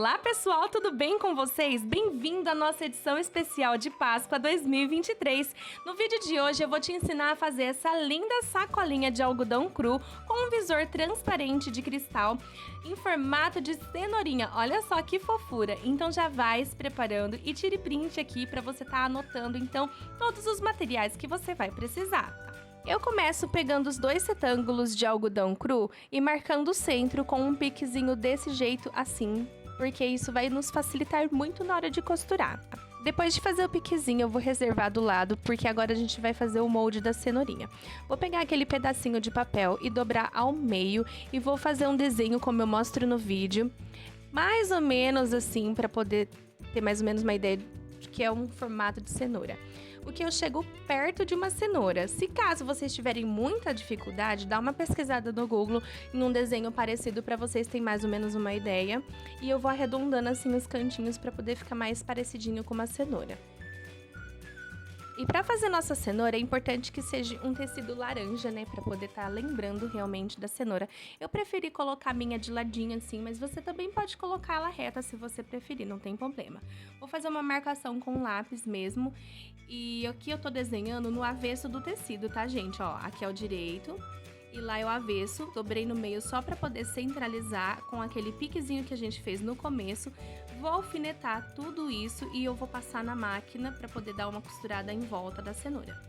Olá pessoal, tudo bem com vocês? Bem-vindo à nossa edição especial de Páscoa 2023. No vídeo de hoje eu vou te ensinar a fazer essa linda sacolinha de algodão cru com um visor transparente de cristal em formato de cenourinha. Olha só que fofura! Então já vai se preparando e tire print aqui para você estar anotando então todos os materiais que você vai precisar. Eu começo pegando os dois retângulos de algodão cru e marcando o centro com um piquezinho desse jeito assim, porque isso vai nos facilitar muito na hora de costurar. Depois de fazer o piquezinho, eu vou reservar do lado, porque agora a gente vai fazer o molde da cenourinha. Vou pegar aquele pedacinho de papel e dobrar ao meio e vou fazer um desenho como eu mostro no vídeo, mais ou menos assim, para poder ter mais ou menos uma ideia de que é um formato de cenoura. O que eu chego perto de uma cenoura. Se caso vocês tiverem muita dificuldade, dá uma pesquisada no Google em um desenho parecido para vocês terem mais ou menos uma ideia. E eu vou arredondando assim os cantinhos para poder ficar mais parecidinho com uma cenoura. E para fazer nossa cenoura é importante que seja um tecido laranja, né, para poder estar lembrando realmente da cenoura. Eu preferi colocar a minha de ladinho assim, mas você também pode colocar ela reta se você preferir, não tem problema. Vou fazer uma marcação com lápis mesmo. E aqui eu tô desenhando no avesso do tecido, tá, gente? Ó, aqui é o direito e lá é o avesso. Dobrei no meio só pra poder centralizar com aquele piquezinho que a gente fez no começo. Vou alfinetar tudo isso e eu vou passar na máquina pra poder dar uma costurada em volta da cenoura.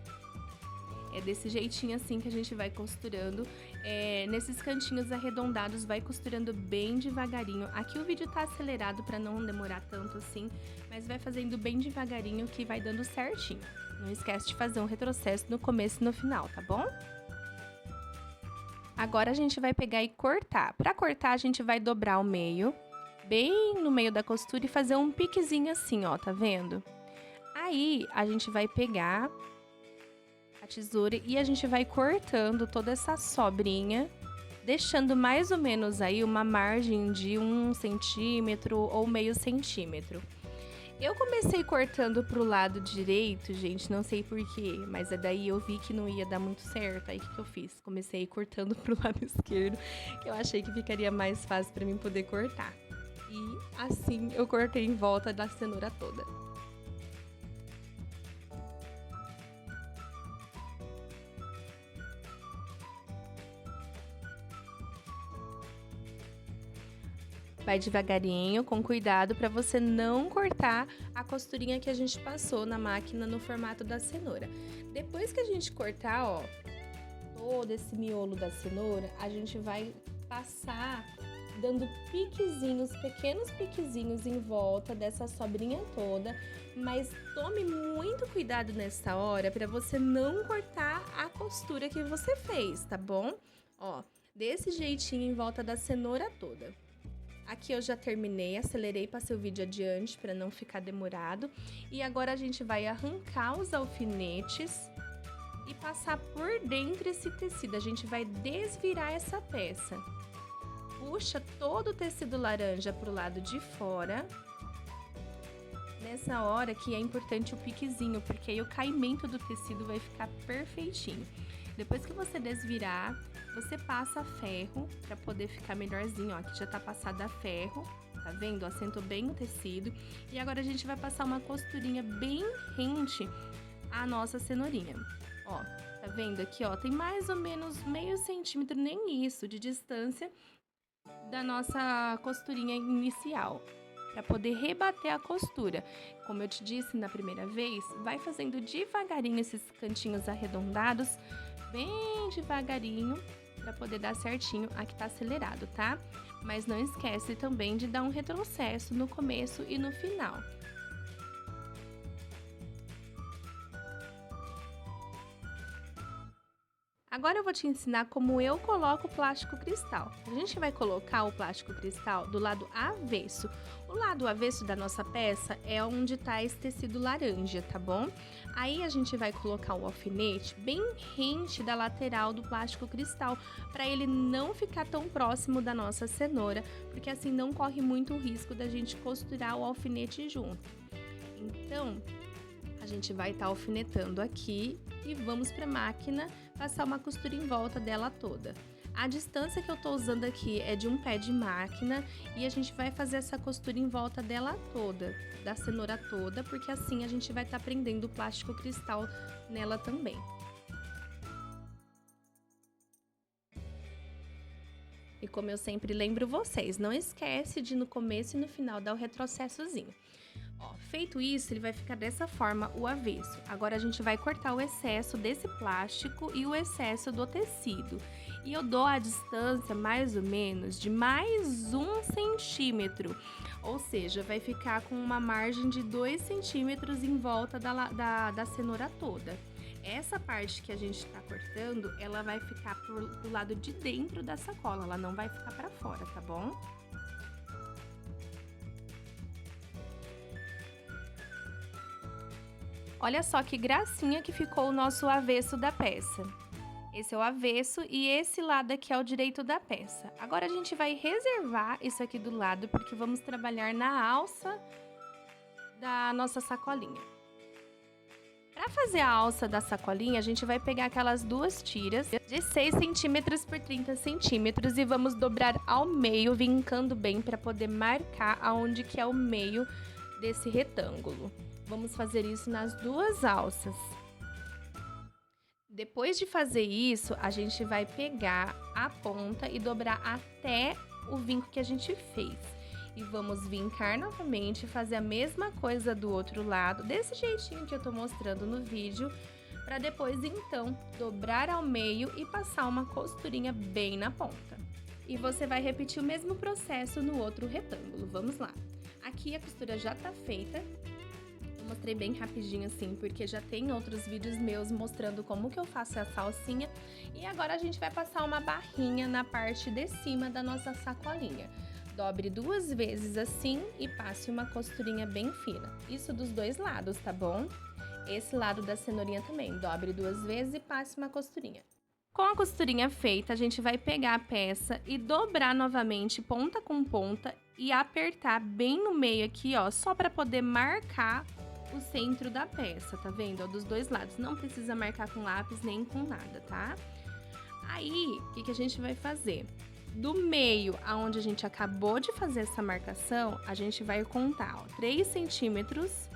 É desse jeitinho assim que a gente vai costurando, nesses cantinhos arredondados, vai costurando bem devagarinho. Aqui o vídeo tá acelerado para não demorar tanto assim, mas vai fazendo bem devagarinho que vai dando certinho. Não esquece de fazer um retrocesso no começo e no final, tá bom? Agora a gente vai pegar e cortar. Para cortar a gente vai dobrar o meio, bem no meio da costura e fazer um piquezinho assim, ó, tá vendo? Aí a gente vai pegar a tesoura e a gente vai cortando toda essa sobrinha, deixando mais ou menos aí uma margem de 1 centímetro ou meio centímetro. Eu comecei cortando pro lado direito, gente, não sei porquê, mas daí eu vi que não ia dar muito certo, aí o que eu fiz? Comecei cortando pro lado esquerdo, que eu achei que ficaria mais fácil para mim poder cortar. E assim eu cortei em volta da cenoura toda. Vai devagarinho, com cuidado, para você não cortar a costurinha que a gente passou na máquina no formato da cenoura. Depois que a gente cortar, ó, todo esse miolo da cenoura, a gente vai passar dando piquezinhos, pequenos piquezinhos em volta dessa sobrinha toda, mas tome muito cuidado nessa hora para você não cortar a costura que você fez, tá bom? Ó, desse jeitinho em volta da cenoura toda. Aqui eu já terminei, acelerei, passei o vídeo adiante para não ficar demorado. E agora a gente vai arrancar os alfinetes e passar por dentro esse tecido. A gente vai desvirar essa peça. Puxa todo o tecido laranja pro lado de fora. Nessa hora que é importante o piquezinho, porque aí o caimento do tecido vai ficar perfeitinho. Depois que você desvirar, você passa ferro para poder ficar melhorzinho, ó. Aqui já tá passada a ferro, tá vendo? Assentou bem o tecido. E agora a gente vai passar uma costurinha bem rente à nossa cenourinha. Ó, tá vendo aqui, ó? Tem mais ou menos meio centímetro, nem isso, de distância da nossa costurinha inicial, para poder rebater a costura. Como eu te disse na primeira vez, vai fazendo devagarinho esses cantinhos arredondados, bem devagarinho, para poder dar certinho. Aqui tá acelerado, tá? Mas não esquece também de dar um retrocesso no começo e no final. Agora eu vou te ensinar como eu coloco o plástico cristal. A gente vai colocar o plástico cristal do lado avesso. O lado avesso da nossa peça é onde tá esse tecido laranja, tá bom? Aí a gente vai colocar o alfinete bem rente da lateral do plástico cristal, para ele não ficar tão próximo da nossa cenoura, porque assim não corre muito o risco da gente costurar o alfinete junto. Então, a gente vai estar alfinetando aqui e vamos para a máquina passar uma costura em volta dela toda. A distância que eu tô usando aqui é de um pé de máquina e a gente vai fazer essa costura em volta dela toda, da cenoura toda, porque assim a gente vai estar prendendo o plástico cristal nela também. E como eu sempre lembro vocês, não esquece de no começo e no final dar o retrocessozinho. Ó, feito isso, ele vai ficar dessa forma, o avesso. Agora a gente vai cortar o excesso desse plástico e o excesso do tecido. E eu dou a distância mais ou menos de mais 1 centímetro. Ou seja, vai ficar com uma margem de 2 centímetros em volta da cenoura toda. Essa parte que a gente tá cortando, ela vai ficar pro lado de dentro da sacola, ela não vai ficar pra fora, tá bom? Olha só que gracinha que ficou o nosso avesso da peça. Esse é o avesso e esse lado aqui é o direito da peça. Agora a gente vai reservar isso aqui do lado, porque vamos trabalhar na alça da nossa sacolinha. Para fazer a alça da sacolinha, a gente vai pegar aquelas duas tiras de 6 centímetros por 30 centímetros e vamos dobrar ao meio, vincando bem para poder marcar aonde que é o meio desse retângulo. Vamos fazer isso nas duas alças. Depois de fazer isso, a gente vai pegar a ponta e dobrar até o vinco que a gente fez. E vamos vincar novamente, fazer a mesma coisa do outro lado, desse jeitinho que eu tô mostrando no vídeo, para depois então dobrar ao meio e passar uma costurinha bem na ponta. E você vai repetir o mesmo processo no outro retângulo. Vamos lá. Aqui a costura já tá feita. Eu mostrei bem rapidinho assim, porque já tem outros vídeos meus mostrando como que eu faço essa alcinha. E agora a gente vai passar uma barrinha na parte de cima da nossa sacolinha. Dobre 2 vezes assim e passe uma costurinha bem fina. Isso dos dois lados, tá bom? Esse lado da cenourinha também. Dobre 2 vezes e passe uma costurinha. Com a costurinha feita, a gente vai pegar a peça e dobrar novamente ponta com ponta e apertar bem no meio aqui, ó, só para poder marcar o centro da peça, tá vendo? Ó, dos dois lados. Não precisa marcar com lápis nem com nada, tá? Aí, o que a gente vai fazer? Do meio aonde a gente acabou de fazer essa marcação, a gente vai contar, ó, 3 centímetros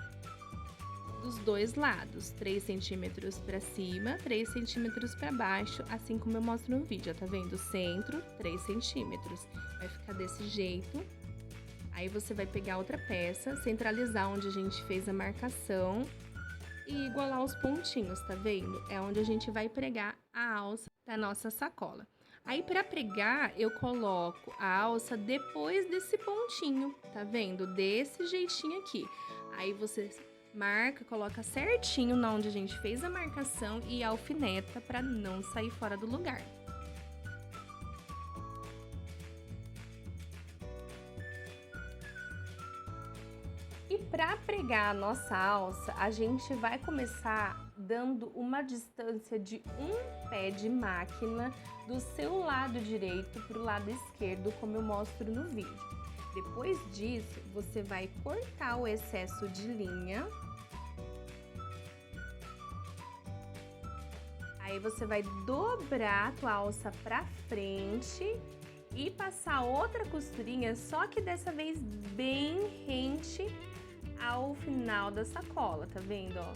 dos dois lados. 3 centímetros para cima, 3 centímetros para baixo, assim como eu mostro no vídeo, ó, tá vendo? Centro, 3 centímetros. Vai ficar desse jeito. Aí você vai pegar outra peça, centralizar onde a gente fez a marcação e igualar os pontinhos, tá vendo? É onde a gente vai pregar a alça da nossa sacola. Aí, para pregar, eu coloco a alça depois desse pontinho, tá vendo? Desse jeitinho aqui. Aí, você marca, coloca certinho na onde a gente fez a marcação e alfineta para não sair fora do lugar. E para pregar a nossa alça, a gente vai começar dando uma distância de um pé de máquina do seu lado direito para o lado esquerdo, como eu mostro no vídeo. Depois disso, você vai cortar o excesso de linha. Aí você vai dobrar a tua alça para frente e passar outra costurinha, só que dessa vez bem rente ao final da sacola, tá vendo, ó?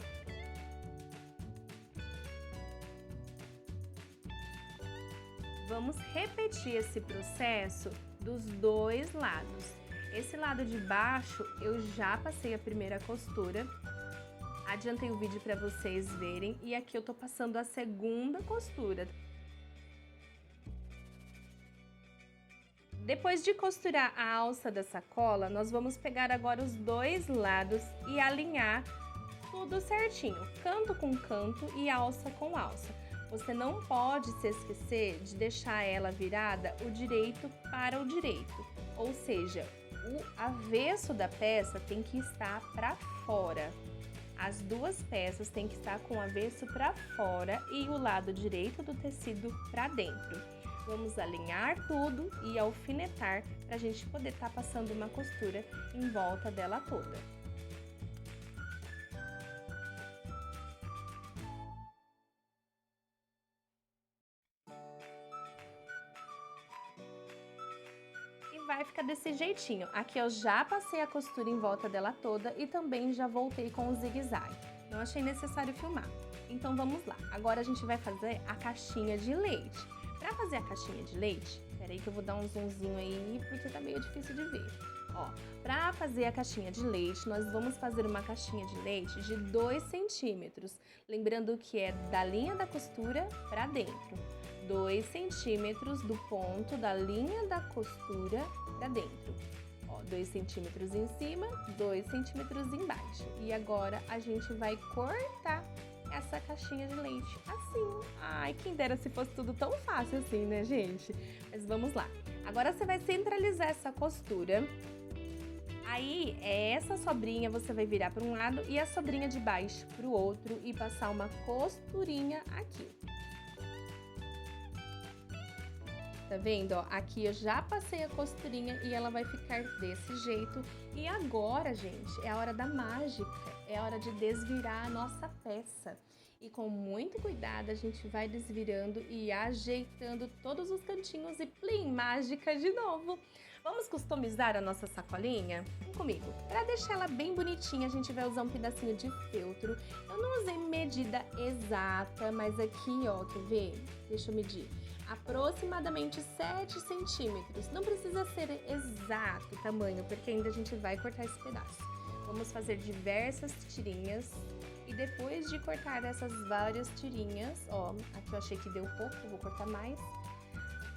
Vamos repetir esse processo dos dois lados. Esse lado de baixo eu já passei a primeira costura, adiantei o vídeo para vocês verem, e aqui eu tô passando a segunda costura. Depois de costurar a alça da sacola, nós vamos pegar agora os dois lados e alinhar tudo certinho, canto com canto e alça com alça. Você não pode se esquecer de deixar ela virada o direito para o direito, ou seja, o avesso da peça tem que estar para fora. As duas peças têm que estar com o avesso para fora e o lado direito do tecido para dentro. Vamos alinhar tudo e alfinetar para a gente poder estar passando uma costura em volta dela toda. jeitinho. Aqui eu já passei a costura em volta dela toda e também já voltei com o zigue-zague. Não achei necessário filmar. Então vamos lá. Agora a gente vai fazer a caixinha de leite. Para fazer a caixinha de leite, peraí que eu vou dar um zoomzinho aí porque tá meio difícil de ver. Ó, para fazer a caixinha de leite, nós vamos fazer uma caixinha de leite de 2 centímetros. Lembrando que é da linha da costura para dentro. 2 centímetros do ponto da linha da costura para dentro. Ó, 2 centímetros em cima, 2 centímetros embaixo. E agora a gente vai cortar essa caixinha de leite assim. Ai, quem dera se fosse tudo tão fácil assim, né, gente? Mas vamos lá. Agora você vai centralizar essa costura. Aí, essa sobrinha você vai virar para um lado e a sobrinha de baixo para o outro e passar uma costurinha aqui. Tá vendo, ó? Aqui eu já passei a costurinha e ela vai ficar desse jeito. E agora, gente, é a hora da mágica. É a hora de desvirar a nossa peça. E com muito cuidado a gente vai desvirando e ajeitando todos os cantinhos e plim, mágica de novo. Vamos customizar a nossa sacolinha? Vem comigo. Para deixar ela bem bonitinha, a gente vai usar um pedacinho de feltro. Eu não usei medida exata, mas aqui, ó, quer ver? Deixa eu medir. Aproximadamente 7 centímetros. Não precisa ser exato o tamanho, porque ainda a gente vai cortar esse pedaço. Vamos fazer diversas tirinhas. E depois de cortar essas várias tirinhas, ó, aqui eu achei que deu pouco, vou cortar mais.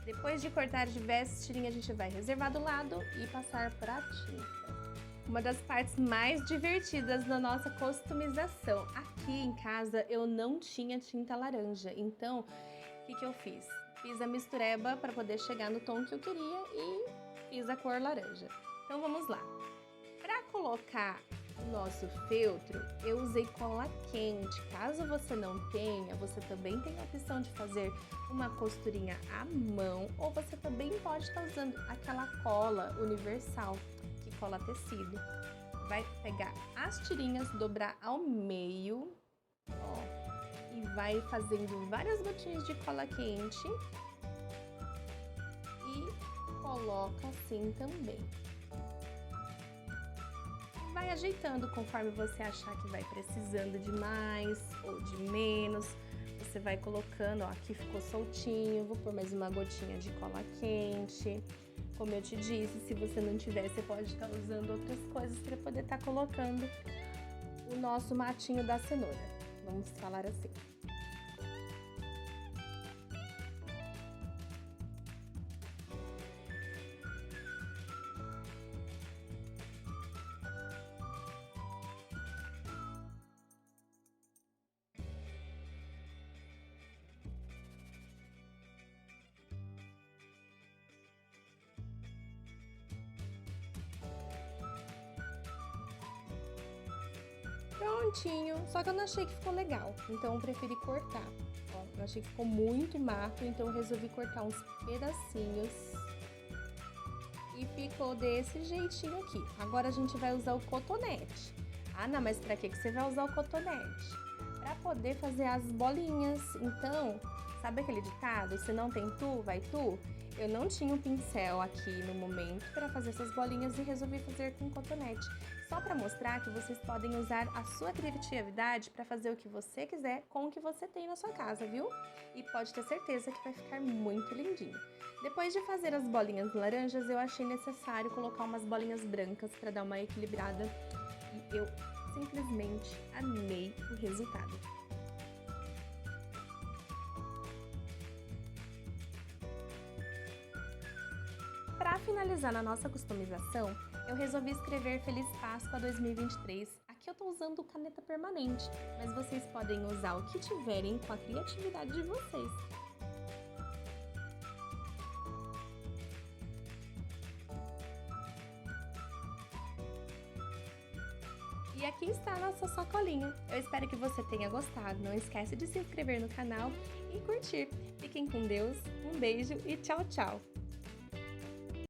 Depois de cortar diversas tirinhas, a gente vai reservar do lado e passar para tinta. Uma das partes mais divertidas da nossa customização. Aqui em casa eu não tinha tinta laranja, então o que eu fiz? Fiz a mistureba para poder chegar no tom que eu queria e fiz a cor laranja. Então vamos lá. Para colocar o nosso feltro, eu usei cola quente. Caso você não tenha, você também tem a opção de fazer uma costurinha à mão ou você também pode estar usando aquela cola universal que cola tecido. Vai pegar as tirinhas, dobrar ao meio, ó, e vai fazendo várias gotinhas de cola quente e coloca assim também. Vai ajeitando conforme você achar que vai precisando de mais ou de menos. Você vai colocando, ó, aqui ficou soltinho, vou pôr mais uma gotinha de cola quente. Como eu te disse, se você não tiver, você pode estar usando outras coisas para poder estar colocando o nosso matinho da cenoura. Vamos falar assim. Prontinho, só que eu não achei que ficou legal, então eu preferi cortar. Ó, eu achei que ficou muito mato, então eu resolvi cortar uns pedacinhos e ficou desse jeitinho aqui. Agora a gente vai usar o cotonete. Ah, não, mas pra que você vai usar o cotonete? Pra poder fazer as bolinhas. Então, sabe aquele ditado, se não tem tu, vai tu? Eu não tinha um pincel aqui no momento para fazer essas bolinhas e resolvi fazer com cotonete. Só para mostrar que vocês podem usar a sua criatividade para fazer o que você quiser com o que você tem na sua casa, viu? E pode ter certeza que vai ficar muito lindinho. Depois de fazer as bolinhas laranjas, eu achei necessário colocar umas bolinhas brancas para dar uma equilibrada. E eu simplesmente amei o resultado. Para finalizar na nossa customização, eu resolvi escrever Feliz Páscoa 2023. Aqui eu tô usando caneta permanente, mas vocês podem usar o que tiverem com a criatividade de vocês. E aqui está a nossa sacolinha. Eu espero que você tenha gostado. Não esquece de se inscrever no canal e curtir. Fiquem com Deus, um beijo e tchau, tchau!